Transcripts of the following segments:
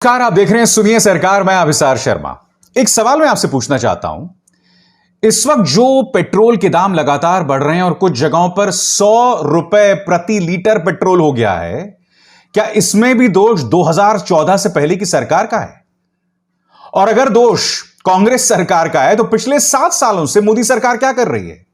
Car आप देख रहे हैं सुनिए सरकार। मैं अभिसार शर्मा। एक सवाल मैं आपसे पूछना चाहता हूं। इस वक्त जो पेट्रोल के दाम लगातार बढ़ रहे हैं और कुछ जगहों पर 100 रुपए प्रति लीटर पेट्रोल हो गया है, क्या इसमें भी दोष 2014 से पहले की सरकार का है? और अगर दोष कांग्रेस सरकार का है तो पिछले 7 सालों से मोदी सरकार क्या कर रही है?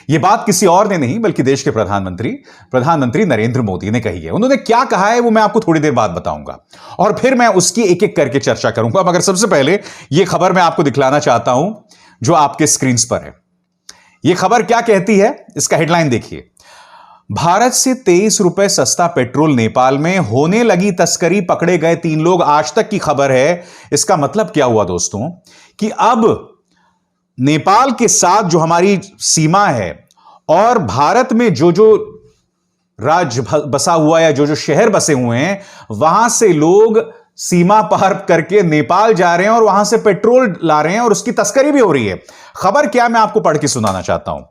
यह बात किसी और ने नहीं बल्कि देश के प्रधानमंत्री नरेंद्र मोदी ने कही है। उन्होंने क्या कहा है वो मैं आपको थोड़ी देर बाद बताऊंगा और फिर मैं उसकी एक एक करके चर्चा करूंगा। मगर सबसे पहले यह खबर मैं आपको दिखलाना चाहता हूं जो आपके स्क्रीन पर है। यह खबर क्या कहती है, इसका हेडलाइन देखिए। भारत से 23 रुपए सस्ता पेट्रोल नेपाल में, होने लगी तस्करी, पकड़े गए 3 लोग। आज तक की खबर है। इसका मतलब क्या हुआ दोस्तों कि अब नेपाल के साथ जो हमारी सीमा है और भारत में जो जो राज्य बसा हुआ है, जो जो शहर बसे हुए हैं, वहां से लोग सीमा पार करके नेपाल जा रहे हैं और वहां से पेट्रोल ला रहे हैं और उसकी तस्करी भी हो रही है। खबर क्या मैं आपको पढ़ के सुनाना चाहता हूं।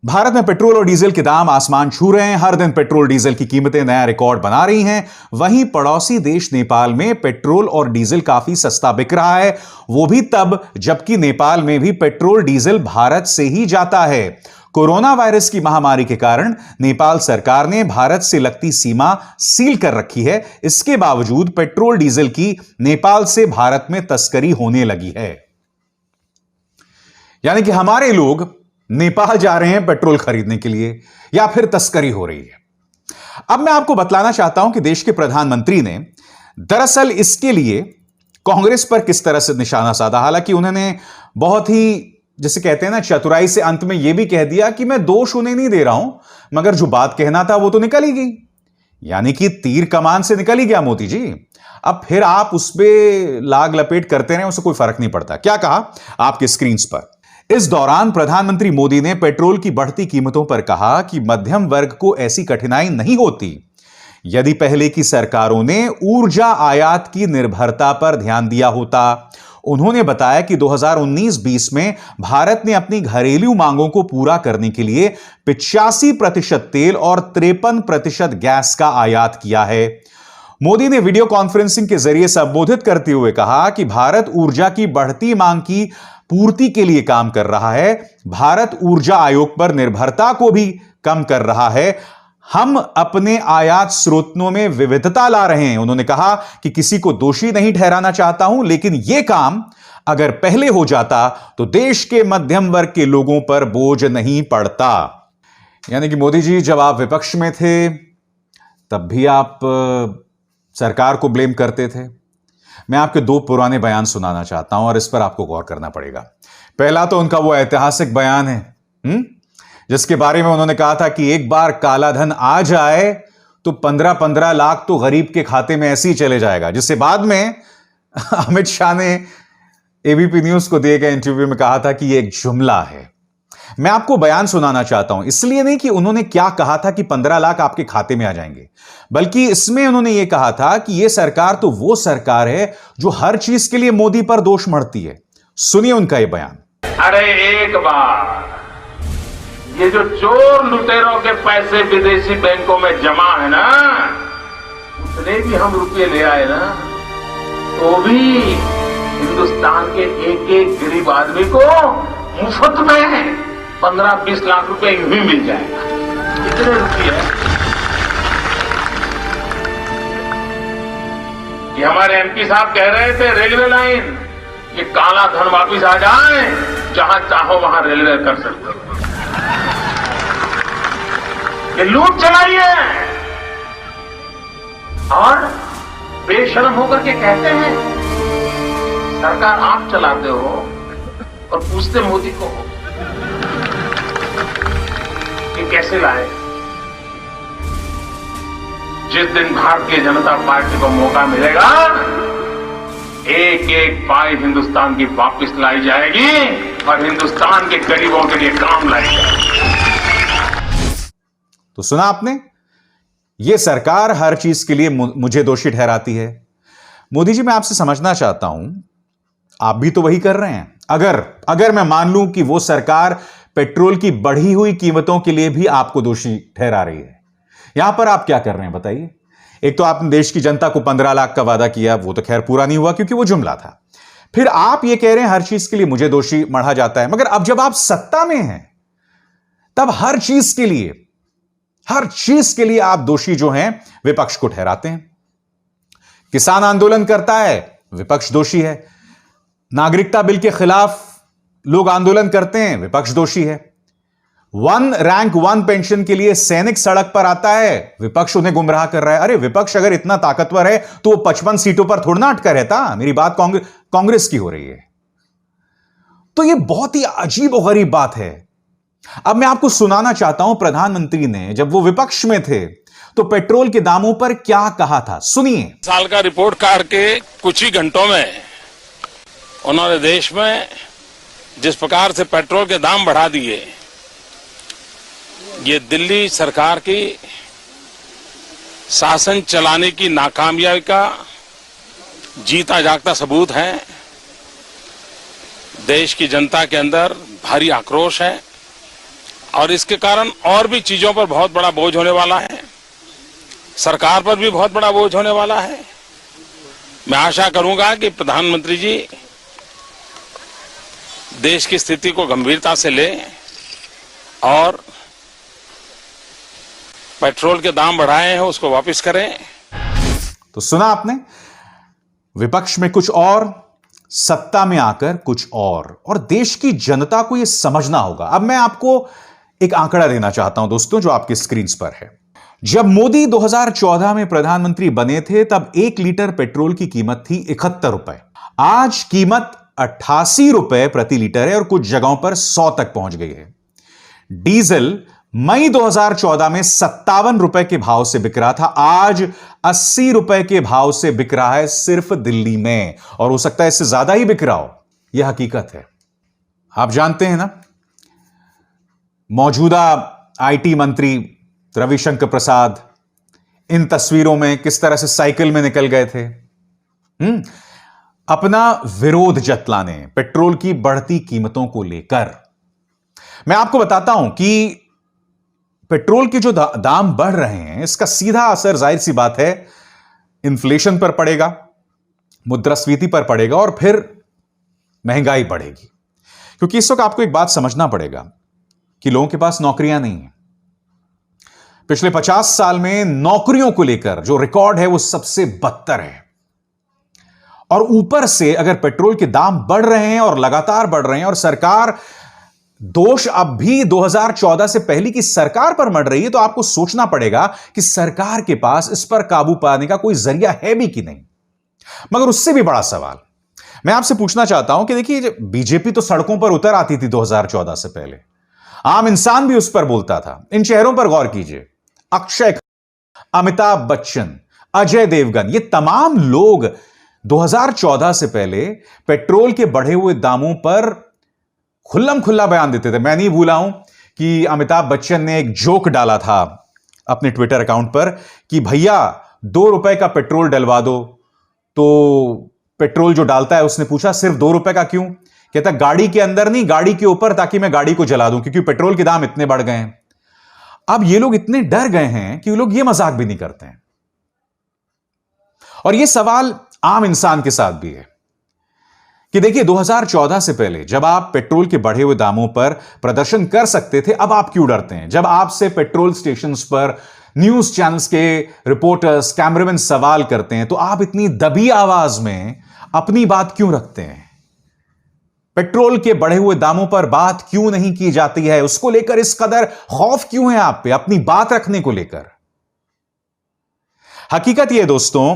भारत में पेट्रोल और डीजल के दाम आसमान छू रहे हैं। हर दिन पेट्रोल डीजल की कीमतें नया रिकॉर्ड बना रही हैं। वहीं पड़ोसी देश नेपाल में पेट्रोल और डीजल काफी सस्ता बिक रहा है, वो भी तब जबकि नेपाल में भी पेट्रोल डीजल भारत से ही जाता है। कोरोना वायरस की महामारी के कारण नेपाल सरकार ने भारत से लगती सीमा सील कर रखी है। इसके बावजूद पेट्रोल डीजल की नेपाल से भारत में तस्करी होने लगी है। यानी कि हमारे लोग नेपाल जा रहे हैं पेट्रोल खरीदने के लिए या फिर तस्करी हो रही है। अब मैं आपको बतलाना चाहता हूं कि देश के प्रधानमंत्री ने दरअसल इसके लिए कांग्रेस पर किस तरह से निशाना साधा। हालांकि उन्होंने बहुत ही, जैसे कहते हैं ना, चतुराई से अंत में यह भी कह दिया कि मैं दोष उन्हें नहीं दे रहा हूं, मगर जो बात कहना था वो तो निकल ही गई। यानी कि तीर कमान से निकल ही गया मोदी जी। अब फिर आप उस पर लाग लपेट करते रहे, उससे कोई फर्क नहीं पड़ता। क्या कहा आपके स्क्रीन पर। इस दौरान प्रधानमंत्री मोदी ने पेट्रोल की बढ़ती कीमतों पर कहा कि मध्यम वर्ग को ऐसी कठिनाई नहीं होती यदि पहले की सरकारों ने ऊर्जा आयात की निर्भरता पर ध्यान दिया होता। उन्होंने बताया कि 2019-20 में भारत ने अपनी घरेलू मांगों को पूरा करने के लिए 85% तेल और 53% गैस का आयात किया है। मोदी ने वीडियो कॉन्फ्रेंसिंग के जरिए संबोधित करते हुए कहा कि भारत ऊर्जा की बढ़ती मांग की पूर्ति के लिए काम कर रहा है। भारत ऊर्जा आयोग पर निर्भरता को भी कम कर रहा है। हम अपने आयात स्रोतों में विविधता ला रहे हैं। उन्होंने कहा कि किसी को दोषी नहीं ठहराना चाहता हूं, लेकिन यह काम अगर पहले हो जाता तो देश के मध्यम वर्ग के लोगों पर बोझ नहीं पड़ता। यानी कि मोदी जी, जब आप विपक्ष में थे तब भी आप सरकार को ब्लेम करते थे। मैं आपके 2 पुराने बयान सुनाना चाहता हूं और इस पर आपको गौर करना पड़ेगा। पहला तो उनका वो ऐतिहासिक बयान है जिसके बारे में उन्होंने कहा था कि एक बार काला धन आ जाए तो 15-15 लाख तो गरीब के खाते में ऐसे ही चले जाएगा, जिससे बाद में अमित शाह ने एबीपी न्यूज को दिए गए इंटरव्यू में कहा था कि यह एक जुमला है। मैं आपको बयान सुनाना चाहता हूं, इसलिए नहीं कि उन्होंने क्या कहा था कि 15 लाख आपके खाते में आ जाएंगे, बल्कि इसमें उन्होंने यह कहा था कि यह सरकार तो वो सरकार है जो हर चीज के लिए मोदी पर दोष मढ़ती है। सुनिए उनका यह बयान। अरे एक बार ये जो चोर लुटेरों के पैसे विदेशी बैंकों में जमा है ना, उतने भी हम रुपये ले आए ना, तो भी हिंदुस्तान के एक एक गरीब आदमी को मुफ्त में 15-20 लाख रुपए यूं ही मिल जाएगा। कितने रुपये? ये हमारे एमपी साहब कह रहे थे रेलवे लाइन, ये काला धन वापिस आ जाए, जहां चाहो वहां रेलवे कर सकते हो। ये लूट चलाइए और बेशर्म होकर के कहते हैं सरकार आप चलाते हो और पूछते मोदी को कि कैसे लाए। जिस दिन भारतीय जनता पार्टी को मौका मिलेगा, एक एक पाई हिंदुस्तान की वापस लाई जाएगी और हिंदुस्तान के गरीबों के लिए काम लाई जाएगी। तो सुना आपने, यह सरकार हर चीज के लिए मुझे दोषी ठहराती है। मोदी जी, मैं आपसे समझना चाहता हूं, आप भी तो वही कर रहे हैं। अगर मैं मान लूं कि वो सरकार पेट्रोल की बढ़ी हुई कीमतों के लिए भी आपको दोषी ठहरा रही है, यहां पर आप क्या कर रहे हैं बताइए। एक तो आपने देश की जनता को 15 लाख का वादा किया, वो तो खैर पूरा नहीं हुआ क्योंकि वो जुमला था। फिर आप ये कह रहे हैं हर चीज के लिए मुझे दोषी मढ़ा जाता है, मगर अब जब आप सत्ता में हैं तब हर चीज के लिए आप दोषी जो हैं विपक्ष को ठहराते हैं। किसान आंदोलन करता है, विपक्ष दोषी है। नागरिकता बिल के खिलाफ लोग आंदोलन करते हैं, विपक्ष दोषी है। 1 रैंक 1 पेंशन के लिए सैनिक सड़क पर आता है, विपक्ष उन्हें गुमराह कर रहा है। अरे विपक्ष अगर इतना ताकतवर है तो वो 55 सीटों पर थोड़ा ना अटका रहता। मेरी बात कांग्रेस की हो रही है। तो ये बहुत ही अजीब और गरीब बात है। अब मैं आपको सुनाना चाहता हूं प्रधानमंत्री ने जब वो विपक्ष में थे तो पेट्रोल के दामों पर क्या कहा था, सुनिए। साल का रिपोर्ट कार्ड के कुछ ही घंटों में उन्होंने देश में जिस प्रकार से पेट्रोल के दाम बढ़ा दिए, ये दिल्ली सरकार की शासन चलाने की नाकामयाबी का जीता जागता सबूत है। देश की जनता के अंदर भारी आक्रोश है और इसके कारण और भी चीजों पर बहुत बड़ा बोझ होने वाला है, सरकार पर भी बहुत बड़ा बोझ होने वाला है। मैं आशा करूंगा कि प्रधानमंत्री जी देश की स्थिति को गंभीरता से लें और पेट्रोल के दाम बढ़ाए हैं उसको वापस करें। तो सुना आपने, विपक्ष में कुछ और, सत्ता में आकर कुछ और देश की जनता को यह समझना होगा। अब मैं आपको एक आंकड़ा देना चाहता हूं दोस्तों, जो आपकी स्क्रीन पर है। जब मोदी 2014 में प्रधानमंत्री बने थे तब 1 लीटर पेट्रोल की कीमत थी 71 रुपए। आज कीमत 88 रुपए प्रति लीटर है और कुछ जगहों पर 100 तक पहुंच गई है। डीजल मई 2014 में 57 रुपए के भाव से बिक रहा था, आज 80 रुपए के भाव से बिक रहा है सिर्फ दिल्ली में, और हो सकता है इससे ज्यादा ही बिक रहा हो। यह हकीकत है। आप जानते हैं ना, मौजूदा आईटी मंत्री रविशंकर प्रसाद इन तस्वीरों में किस तरह से साइकिल में निकल गए थे अपना विरोध जतलाने पेट्रोल की बढ़ती कीमतों को लेकर। मैं आपको बताता हूं कि पेट्रोल के जो दाम बढ़ रहे हैं, इसका सीधा असर जाहिर सी बात है इन्फ्लेशन पर पड़ेगा, मुद्रास्फीति पर पड़ेगा और फिर महंगाई बढ़ेगी। क्योंकि इस वक्त आपको एक बात समझना पड़ेगा कि लोगों के पास नौकरियां नहीं हैं। पिछले 50 साल में नौकरियों को लेकर जो रिकॉर्ड है वो सबसे बदतर है। और ऊपर से अगर पेट्रोल के दाम बढ़ रहे हैं और लगातार बढ़ रहे हैं और सरकार, दोष अब भी 2014 से पहले की सरकार पर मर रही है, तो आपको सोचना पड़ेगा कि सरकार के पास इस पर काबू पाने का कोई जरिया है भी कि नहीं। मगर उससे भी बड़ा सवाल मैं आपसे पूछना चाहता हूं कि देखिए, बीजेपी तो सड़कों पर उतर आती थी 2014 से पहले, आम इंसान भी उस पर बोलता था। इन चेहरों पर गौर कीजिए, अक्षय, अमिताभ बच्चन, अजय देवगन, ये तमाम लोग 2014 से पहले पेट्रोल के बढ़े हुए दामों पर खुल्लम खुल्ला बयान देते थे। मैं नहीं भूला हूं कि अमिताभ बच्चन ने एक जोक डाला था अपने ट्विटर अकाउंट पर कि भैया 2 रुपए का पेट्रोल डलवा दो। तो पेट्रोल जो डालता है उसने पूछा सिर्फ 2 रुपए का क्यों? कहता गाड़ी के अंदर नहीं, गाड़ी के ऊपर, ताकि मैं गाड़ी को जला दूं, क्योंकि पेट्रोल के दाम इतने बढ़ गए हैं। अब ये लोग इतने डर गए हैं कि वो लोग ये मजाक भी नहीं करते हैं। और ये सवाल आम इंसान के साथ भी है कि देखिए, 2014 से पहले जब आप पेट्रोल के बढ़े हुए दामों पर प्रदर्शन कर सकते थे, अब आप क्यों डरते हैं? जब आपसे पेट्रोल स्टेशंस पर न्यूज चैनल्स के रिपोर्टर्स, कैमरामैन सवाल करते हैं, तो आप इतनी दबी आवाज में अपनी बात क्यों रखते हैं? पेट्रोल के बढ़े हुए दामों पर बात क्यों नहीं की जाती है? उसको लेकर इस कदर खौफ क्यों है आप पे, अपनी बात रखने को लेकर? हकीकत यह दोस्तों